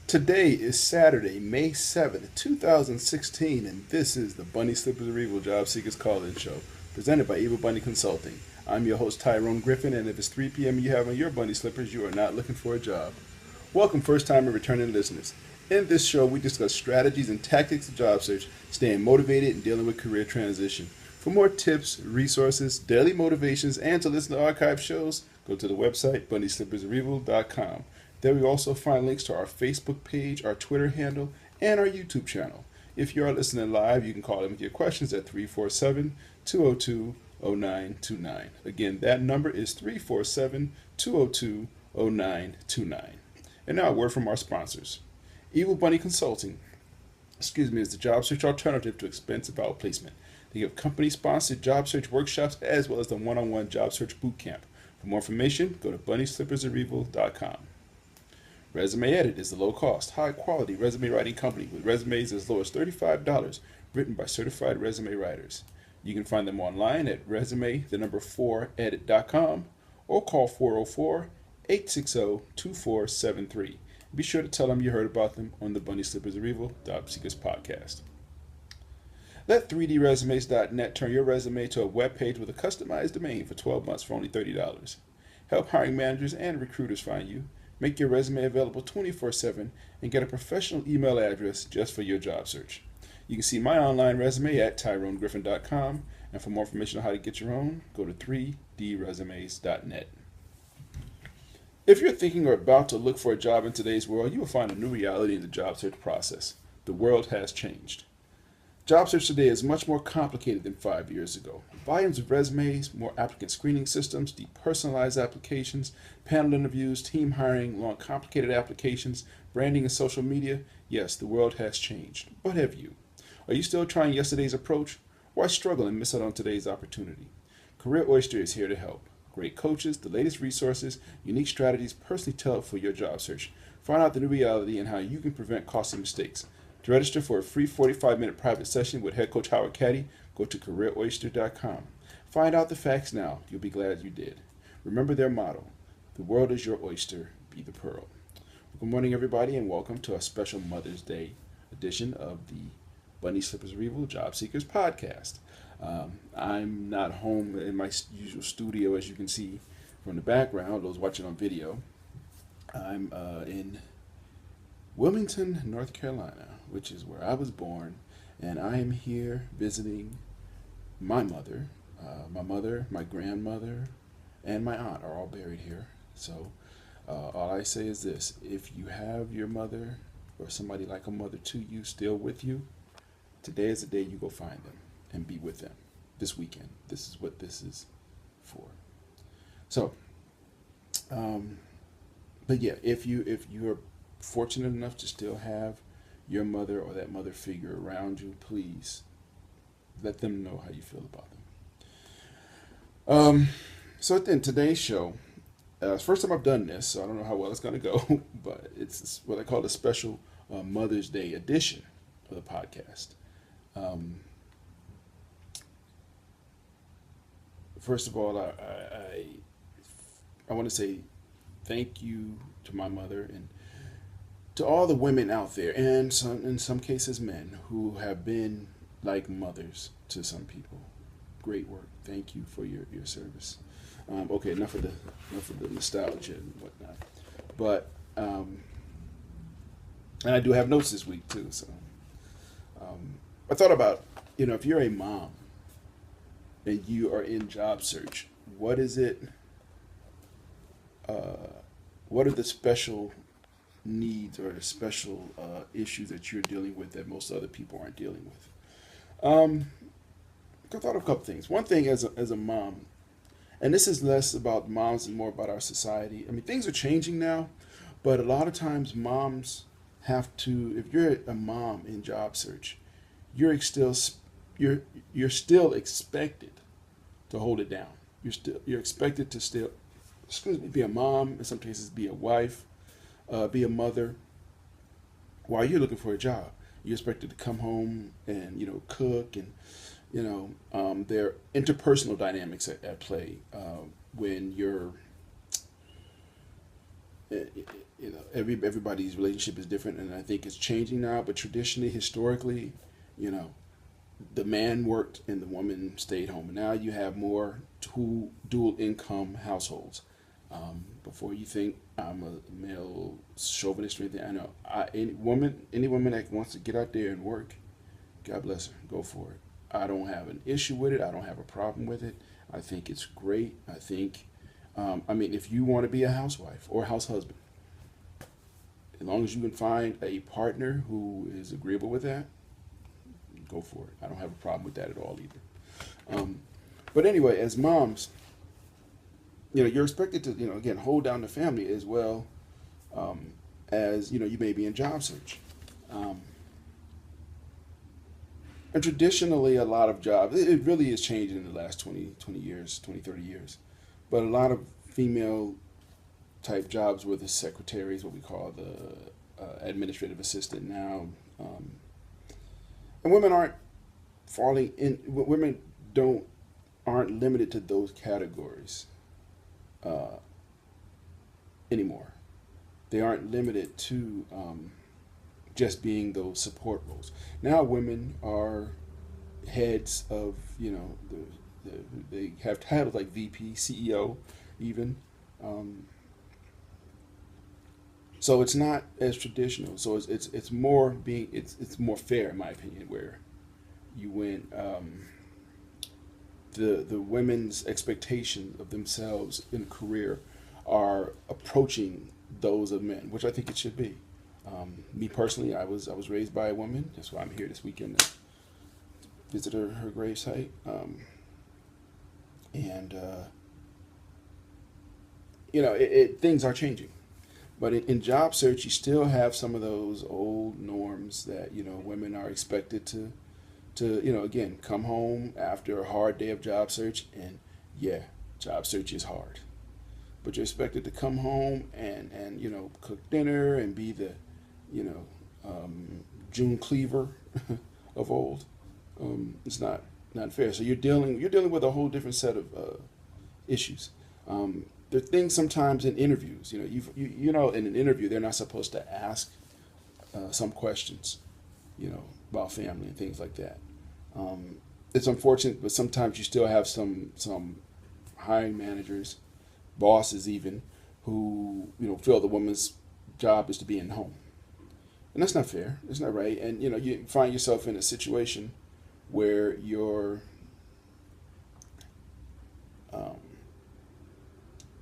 Today is Saturday, May 7th, 2016, and this is the Bunny Slippers of Evil Job Seekers Call-In Show, presented by Evil Bunny Consulting. I'm your host, Tyrone Griffin, and if it's 3 p.m. and you have on your bunny slippers, you are not looking for a job. Welcome, first-time and returning listeners. In this show, we discuss strategies and tactics of job search, staying motivated, and dealing with career transition. For more tips, resources, daily motivations, and to listen to archive shows, go to the website, bunnyslippersofevil.com. There we also find links to our Facebook page, our Twitter handle, and our YouTube channel. If you are listening live, you can call in with your questions at 347-202-0929. Again, that number is 347-202-0929. And now a word from our sponsors. Evil Bunny Consulting, is the job search alternative to expensive outplacement. They give company-sponsored job search workshops as well as the one-on-one job search boot camp. For more information, go to bunnyslippersofevil.com. Resume Edit is the low-cost, high-quality resume writing company with resumes as low as $35 written by certified resume writers. You can find them online at resume4edit.com or call 404-860-2473. Be sure to tell them you heard about them on the Bunny Slippers of Evil Job Seekers podcast. Let 3dresumes.net turn your resume to a web page with a customized domain for 12 months for only $30. Help hiring managers and recruiters find you. Make your resume available 24/7 and get a professional email address just for your job search. You can see my online resume at tyronegriffin.com, and for more information on how to get your own, go to 3dresumes.net. If you're thinking or about to look for a job in today's world, you will find a new reality in the job search process. The world has changed. Job search today is much more complicated than 5 years ago. Volumes of resumes, more applicant screening systems, depersonalized applications, panel interviews, team hiring, long complicated applications, branding and social media. Yes, the world has changed. But have you? Are you still trying yesterday's approach? Why struggle and miss out on today's opportunity? Career Oyster is here to help. Great coaches, the latest resources, unique strategies personally tailored for your job search. Find out the new reality and how you can prevent costly mistakes. To register for a free 45-minute private session with head coach Howard Caddy, go to careeroyster.com. Find out the facts now. You'll be glad you did. Remember their motto, the world is your oyster, be the pearl. Good morning, everybody, and welcome to a special Mother's Day edition of the Bunny Slippers of Evil Job Seekers podcast. I'm not home in my usual studio, as you can see from the background, those watching on video. I'm in Wilmington, North Carolina, which is where I was born, and I am here visiting my mother. My grandmother, and my aunt are all buried here. So all I say is this: if you have your mother or somebody like a mother to you still with you, today is the day you go find them and be with them this weekend. This is what this is for. So, but yeah, if you're fortunate enough to still have your mother or that mother figure around you, please let them know how you feel about them. So then today's show, first time I've done this, so I don't know how well it's going to go, but it's what I call a special Mother's Day edition of the podcast. First of all, I want to say thank you to my mother and to all the women out there, and in some cases men, who have been like mothers to some people. Great work. Thank you for your service. Okay, enough of the nostalgia and whatnot. But and I do have notes this week too. So I thought about, if you're a mom and you are in job search, what is it? What are the special needs or the special issues that you're dealing with that most other people aren't dealing with? I thought of a couple things. One thing, as a mom, and this is less about moms and more about our society. I mean, things are changing now, but a lot of times moms have to. If you're a mom in job search, you're still expected to hold it down. You're expected to still, be a mom, in some cases be a wife, be a mother, while you're looking for a job. You're expected to come home and cook, and there are interpersonal dynamics at play when you're everybody's relationship is different, and I think it's changing now. But traditionally, historically, you know, the man worked and the woman stayed home. Now you have more two dual income households. Before you think I'm a male chauvinist or anything, I know any woman that wants to get out there and work, God bless her, go for it. I don't have an issue with it. I don't have a problem with it. I think it's great. I think, I mean, if you want to be a housewife or a house husband, as long as you can find a partner who is agreeable with that, go for it. I don't have a problem with that at all either. But anyway, as moms, you're expected to, again, hold down the family as well, as, you may be in job search. And traditionally, a lot of jobs, it really is changing in the last 20 years, 20, 30 years. But a lot of female type jobs were the secretaries, what we call the administrative assistant now. And women aren't falling in, women aren't limited to those categories anymore. They aren't limited to just being those support roles. Now women are heads of, they have titles like VP, CEO, even. So it's not as traditional. So it's more being it's more fair in my opinion, where you win. The women's expectations of themselves in a career are approaching those of men, which I think it should be. Me personally, I was raised by a woman. That's why I'm here this weekend to visit her gravesite. And things are changing, but in job search, you still have some of those old norms that women are expected to again come home after a hard day of job search, and yeah, job search is hard, but you're expected to come home and cook dinner and be the June Cleaver of old. It's not fair. So you're dealing with a whole different set of issues. There are things sometimes in interviews. In an interview they're not supposed to ask some questions, about family and things like that. It's unfortunate, but sometimes you still have some hiring managers, bosses even, who feel the woman's job is to be in home. And that's not fair. It's not right. And you find yourself in a situation where you're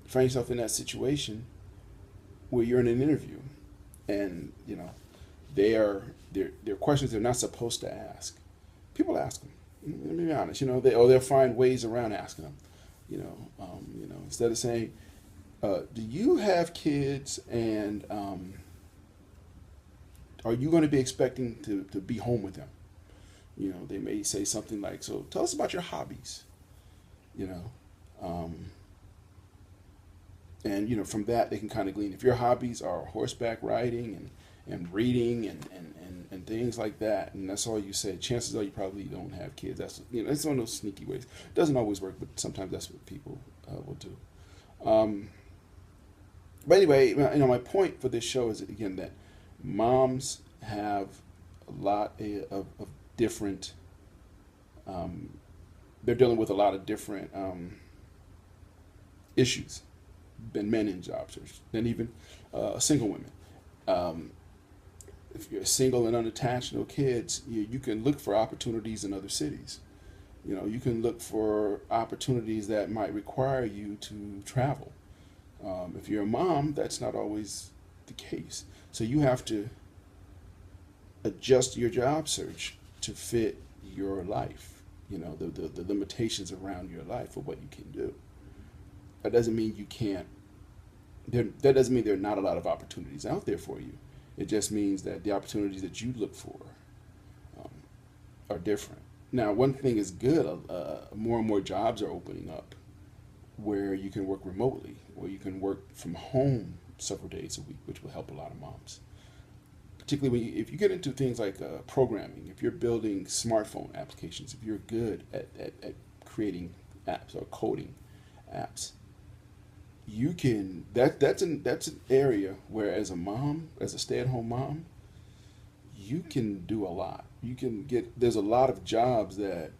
find yourself in that situation where you're in an interview, and there are questions they're not supposed to ask. People ask them. Let me be honest. They'll find ways around asking them. Instead of saying, "Do you have kids?" and are you going to be expecting to be home with them? They may say something like, "So tell us about your hobbies." And from that they can kind of glean if your hobbies are horseback riding and reading and things like that, and that's all you say. Chances are you probably don't have kids. That's it's one of those sneaky ways. It doesn't always work, but sometimes that's what people will do. But anyway, my point for this show is again that moms have a lot of different. They're dealing with a lot of different issues than men in job search, than even single women. If you're single and unattached, no kids, you can look for opportunities in other cities. You can look for opportunities that might require you to travel. If you're a mom, that's not always the case. So you have to adjust your job search to fit your life, the limitations around your life for what you can do. That doesn't mean you can't. That doesn't mean there are not a lot of opportunities out there for you. It just means that the opportunities that you look for are different. Now, one thing is good. More and more jobs are opening up where you can work remotely, or you can work from home several days a week, which will help a lot of moms. Particularly if you get into things like programming, if you're building smartphone applications, if you're good at creating apps or coding apps, you can that's an area where as a mom, as a stay-at-home mom, you can do a lot. You can get there's a lot of jobs that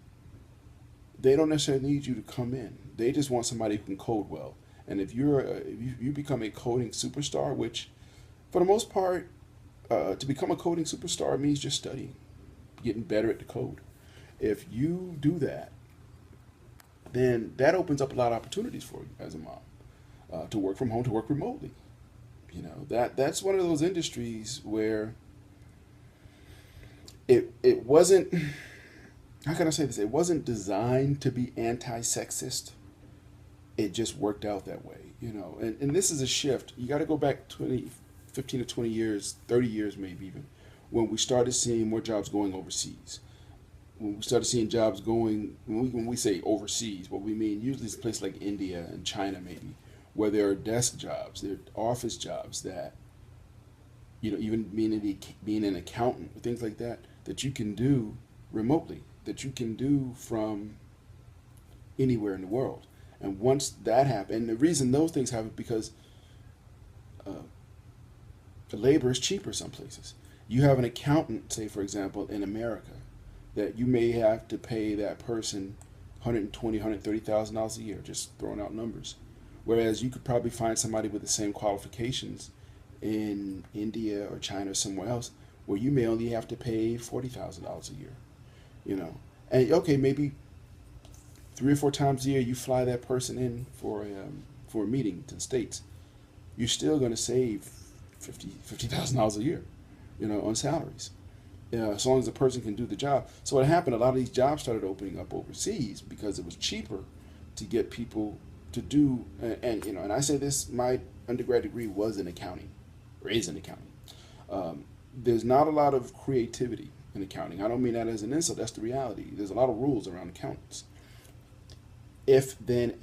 they don't necessarily need you to come in. They just want somebody who can code well. And if you become a coding superstar, which for the most part, to become a coding superstar means just studying, getting better at the code. If you do that, then that opens up a lot of opportunities for you as a mom, to work from home, to work remotely. That's one of those industries where it wasn't. How can I say this? It wasn't designed to be anti-sexist. It just worked out that way. And this is a shift. You got to go back 15 to 20 years, 30 years maybe even, when we started seeing more jobs going overseas. When we started seeing jobs going, when we say overseas, what we mean usually is a place like India and China maybe, where there are desk jobs, there are office jobs that, even being an accountant or things like that, that you can do remotely, that you can do from anywhere in the world. And once that happened, and the reason those things happen because uh, the labor is cheaper some places. You have an accountant, say for example, in America, that you may have to pay that person $120,000, $130,000 a year, just throwing out numbers. Whereas you could probably find somebody with the same qualifications in India or China or somewhere else, where you may only have to pay $40,000 a year. And okay, maybe 3 or 4 times a year you fly that person in for a meeting to the States. You're still going to save $50,000 a year, on salaries, as long as the person can do the job. So what happened? A lot of these jobs started opening up overseas because it was cheaper to get people to do. And I say this: my undergrad degree was in accounting, or is in accounting. There's not a lot of creativity in accounting. I don't mean that as an insult. That's the reality. There's a lot of rules around accountants. If then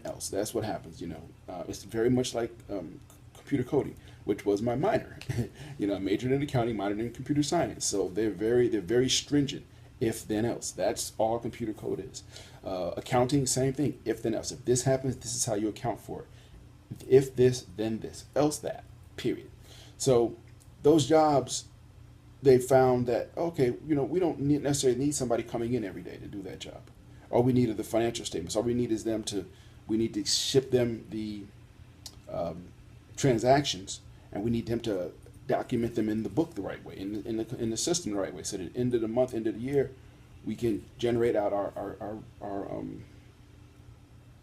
else. That's what happens. It's very much like computer coding, which was my minor. I majored in accounting, minored in computer science. So they're very stringent. If then else. That's all computer code is. Accounting, same thing. If then else. If this happens, this is how you account for it. If this, then this. Else that. Period. So those jobs, they found that okay, we don't necessarily need somebody coming in every day to do that job. All we need are the financial statements. All we need is we need to ship them the transactions, and we need them to document them in the book the right way, in the system the right way, so that at the end of the month, end of the year, we can generate out our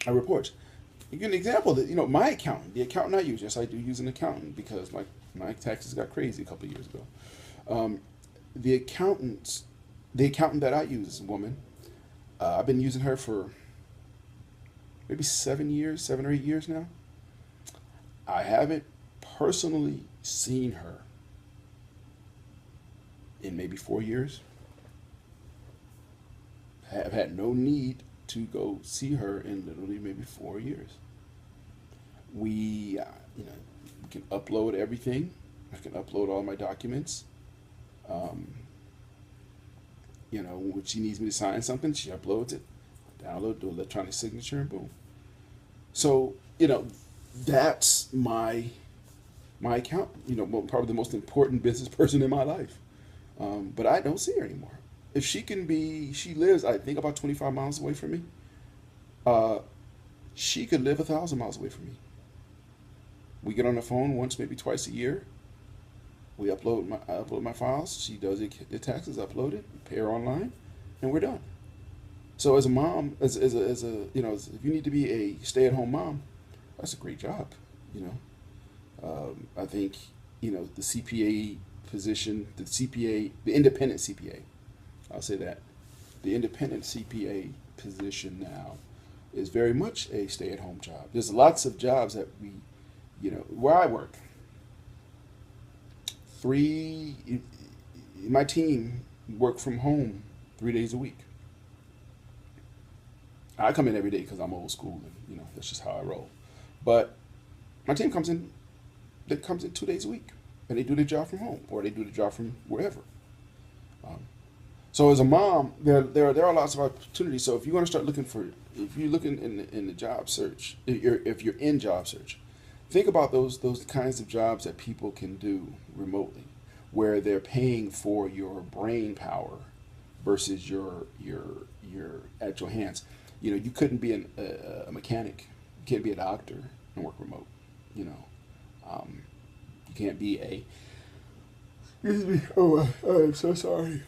reports. You get an example that my accountant, the accountant I use. Yes, I do use an accountant because my taxes got crazy a couple of years ago. The accountant that I use is a woman. I've been using her for maybe 7 or 8 years now. I haven't personally seen her in maybe 4 years. I have had no need to go see her in literally maybe 4 years. We can upload everything. I can upload all my documents. When she needs me to sign something, she uploads it, download, do electronic signature, and boom. So, that's my account. Probably the most important business person in my life. But I don't see her anymore. If she lives, I think, about 25 miles away from me. She could live 1,000 miles away from me. We get on the phone once, maybe twice a year. I upload my files. She does the taxes, upload it, pay her online, and we're done. So as a mom, as a if you need to be a stay-at-home mom, that's a great job. I think the CPA position, the independent CPA, I'll say that, the independent CPA position now is very much a stay-at-home job. There's lots of jobs that where I work. My team work from home 3 days a week. I come in every day because I'm old school and that's just how I roll. But my team comes in 2 days a week, and they do their job from home or they do the job from wherever. So as a mom, there are lots of opportunities. So if you want to start looking for, if you're looking in the job search, if you're in job search, think about those kinds of jobs that people can do remotely, where they're paying for your brain power versus your actual hands. You know, you couldn't be a mechanic, you can't be a doctor and work remote. You know, you can't be a. Excuse me. Oh, I'm so sorry.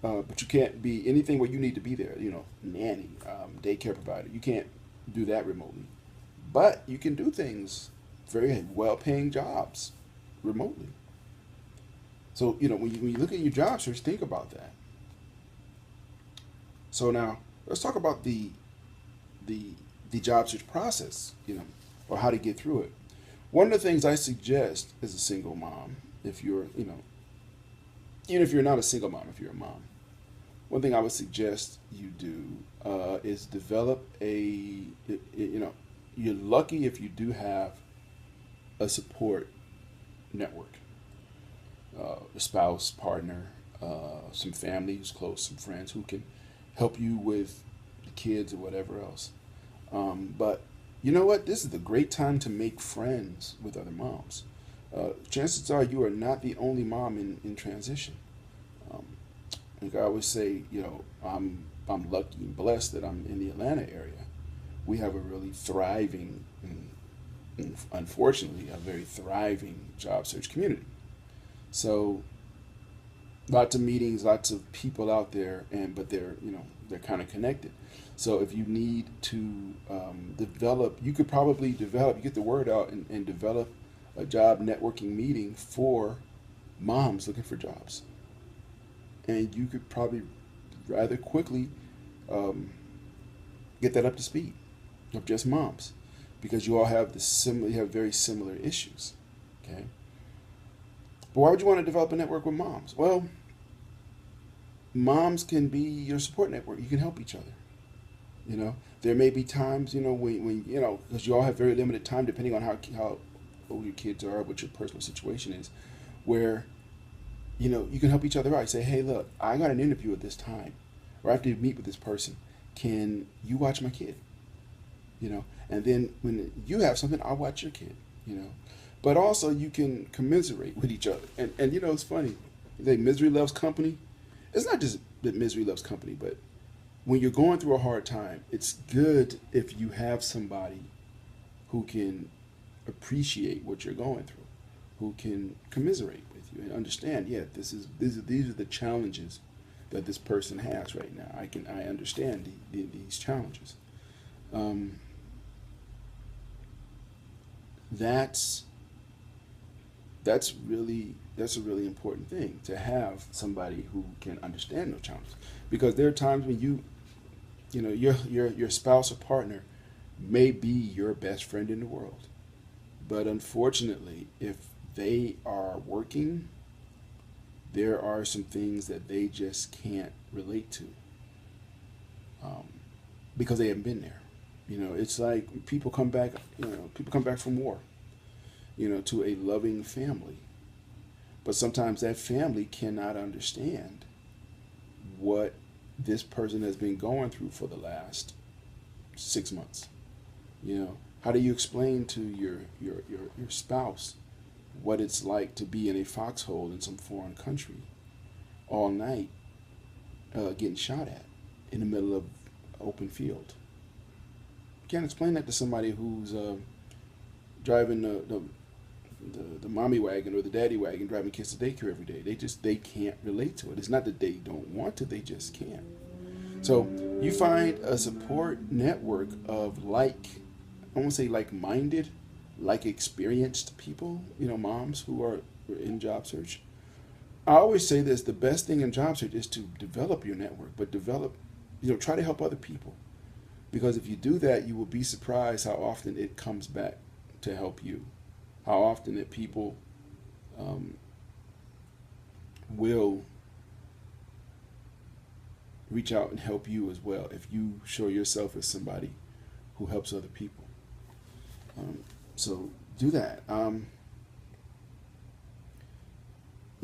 But you can't be anything where you need to be there. You know, nanny, daycare provider. You can't do that remotely, but you can do things, very well-paying jobs, remotely. So you know when you look at your job search, think about that. So now let's talk about the the job search process. You know, or how to get through it. One of the things I suggest as a single mom, if you're even if you're not a single mom, if you're a mom, one thing I would suggest you do is develop you know, you're lucky if you do have a support network, a spouse, partner, some family who's close, some friends who can help you with the kids or whatever else. But you know what? This is a great time to make friends with other moms. Chances are you are not the only mom in transition. Um, like I always say, you know, I'm lucky and blessed that I'm in the Atlanta area. We have a really thriving, and unfortunately, a very thriving job search community. So lots of meetings, lots of people out there, and but they're kind of connected. So if you need to develop, you could probably develop, you get the word out and develop a job networking meeting for moms looking for jobs, and you could probably rather quickly um, get that up to speed of just moms, because you all have you have very similar issues. Okay, but why would you want to develop a network with moms? Well, moms can be your support network. You can help each other. You know, there may be times, you know, when you know, because you all have very limited time, depending on how old your kids are, what your personal situation is, where you know you can help each other out. Say, hey, look, I got an interview at this time, or I have to meet with this person. Can you watch my kid? You know, and then when you have something, I'll watch your kid. You know, but also you can commiserate with each other. And you know, it's funny. They misery loves company. It's not just that misery loves company, but when you're going through a hard time, it's good if you have somebody who can appreciate what you're going through, who can commiserate with you and understand. Yeah, these are the challenges that this person has right now. I understand these challenges. Um, that's that's a really important thing, to have somebody who can understand those challenges, because there are times when you know your spouse or partner may be your best friend in the world, but unfortunately, if they are working, there are some things that they just can't relate to, um, because they haven't been there. You know, it's like people come back. You know, people come back from war. You know, to a loving family, but sometimes that family cannot understand what this person has been going through for the last 6 months. You know, how do you explain to your spouse what it's like to be in a foxhole in some foreign country all night, getting shot at in the middle of open field? You can't explain that to somebody who's driving the mommy wagon or the daddy wagon, driving kids to daycare every day. They can't relate to it. It's not that they don't want to, they just can't. So you find a support network of I won't say like-minded, like experienced people, you know, moms who are in job search. I always say this: the best thing in job search is to develop your network, but try to help other people, because if you do that, you will be surprised how often it comes back to help you. How often that people um, will reach out and help you as well if you show yourself as somebody who helps other people. So do that.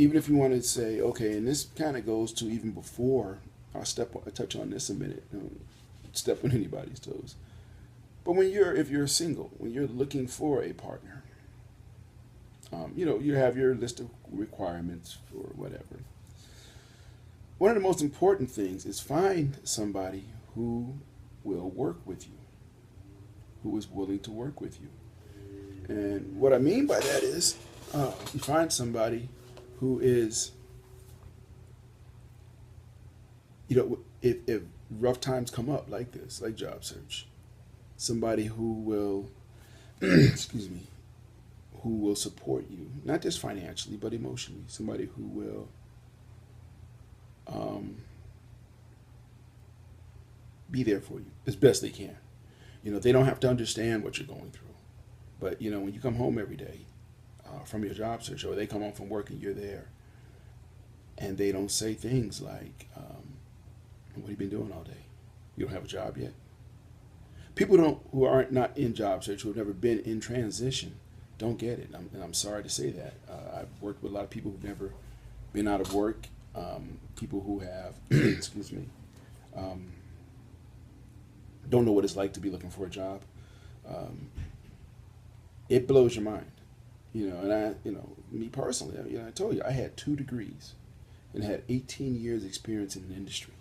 even if you want to say, okay, and this kind of goes to even before I touch on this a minute. Don't step on anybody's toes. But if you're single, when you're looking for a partner, you have your list of requirements for whatever. One of the most important things is find somebody who will work with you, who is willing to work with you. And what I mean by that is, you find somebody who is, if rough times come up like this, like job search, somebody who will, excuse me, who will support you, not just financially, but emotionally, somebody who will be there for you as best they can. They don't have to understand what you're going through. But, when you come home every day from your job search, or they come home from work and you're there, and they don't say things like, what have you been doing all day? You don't have a job yet? People who aren't not in job search, who have never been in transition, don't get it. And I'm sorry to say that. I've worked with a lot of people who've never been out of work, people who have, excuse me, don't know what it's like to be looking for a job. It blows your mind, and me personally, I told you I had 2 degrees and had 18 years experience in the industry,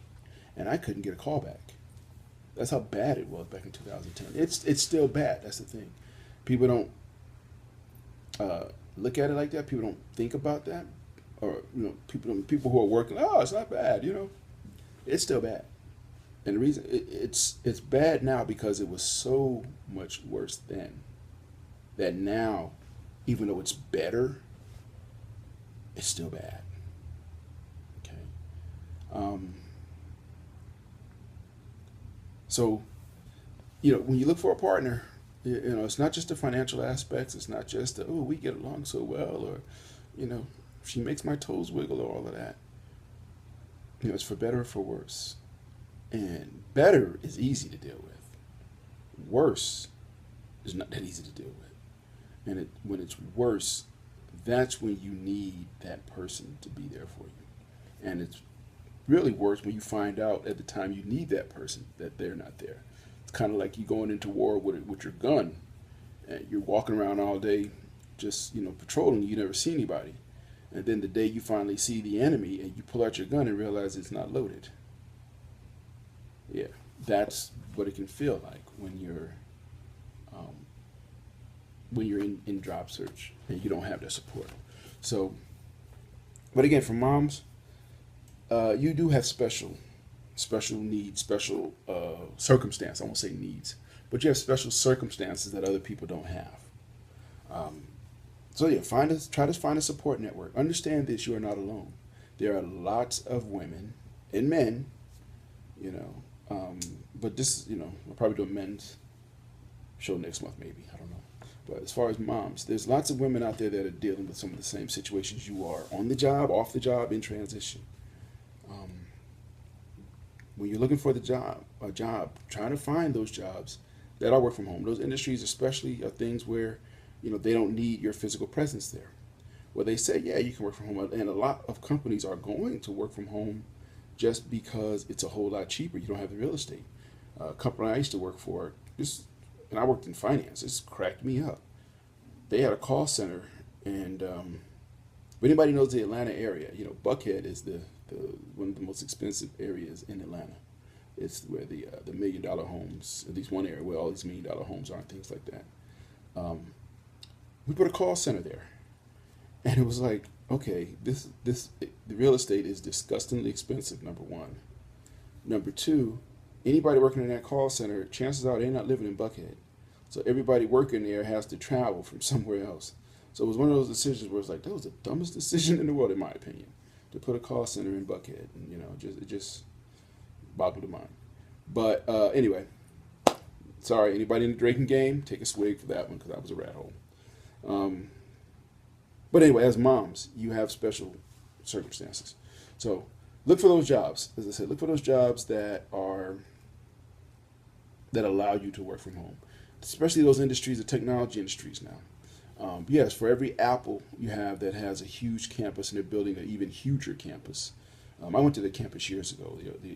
and I couldn't get a call back. That's how bad it was back in 2010. It's still bad. That's the thing. People don't look at it like that. People don't think about that, or people who are working. Oh, it's not bad. It's still bad. And the reason it's bad now because it was so much worse then. That now, even though it's better, it's still bad. Okay. So, when you look for a partner, it's not just the financial aspects. It's not just we get along so well, or, she makes my toes wiggle, or all of that. It's for better or for worse. And better is easy to deal with. Worse is not that easy to deal with. And when it's worse, that's when you need that person to be there for you. And it's really worse when you find out at the time you need that person that they're not there. It's kind of like you going into war with your gun, and you're walking around all day just patrolling. You never see anybody, and then the day you finally see the enemy and you pull out your gun and realize it's not loaded. Yeah, that's what it can feel like when you're in job search and you don't have that support. So, but again, for moms, you do have special needs, special circumstances. I won't say needs, but you have special circumstances that other people don't have. So yeah, try to find a support network. Understand this: you are not alone. There are lots of women and men, but this, we'll probably do a men's show next month, maybe. I don't know. But as far as moms, there's lots of women out there that are dealing with some of the same situations you are, on the job, off the job, in transition. When you're looking for a job, trying to find those jobs that are work from home. Those industries especially are things where, they don't need your physical presence there. Where they say, yeah, you can work from home. And a lot of companies are going to work from home just because it's a whole lot cheaper. You don't have the real estate. A company I used to work for, and I worked in finance, this cracked me up. They had a call center, and if anybody knows the Atlanta area, Buckhead is the one of the most expensive areas in Atlanta. It's where the $1 million homes, at least one area where all these $1 million homes are and things like that. We put a call center there, and it was like, okay, the real estate is disgustingly expensive. Number one. Number two, anybody working in that call center, chances are they're not living in Buckhead. So everybody working there has to travel from somewhere else. So it was one of those decisions where it's like, that was the dumbest decision in the world, in my opinion, to put a call center in Buckhead. And, it just boggled the mind. But anyway, sorry, anybody in the drinking game, take a swig for that one, because that was a rat hole. But anyway, as moms, you have special circumstances. So look for those jobs. As I said, look for those jobs that allow you to work from home, especially those industries, the technology industries now. Yes, for every Apple you have that has a huge campus, and they're building an even huger campus. I went to the campus years ago.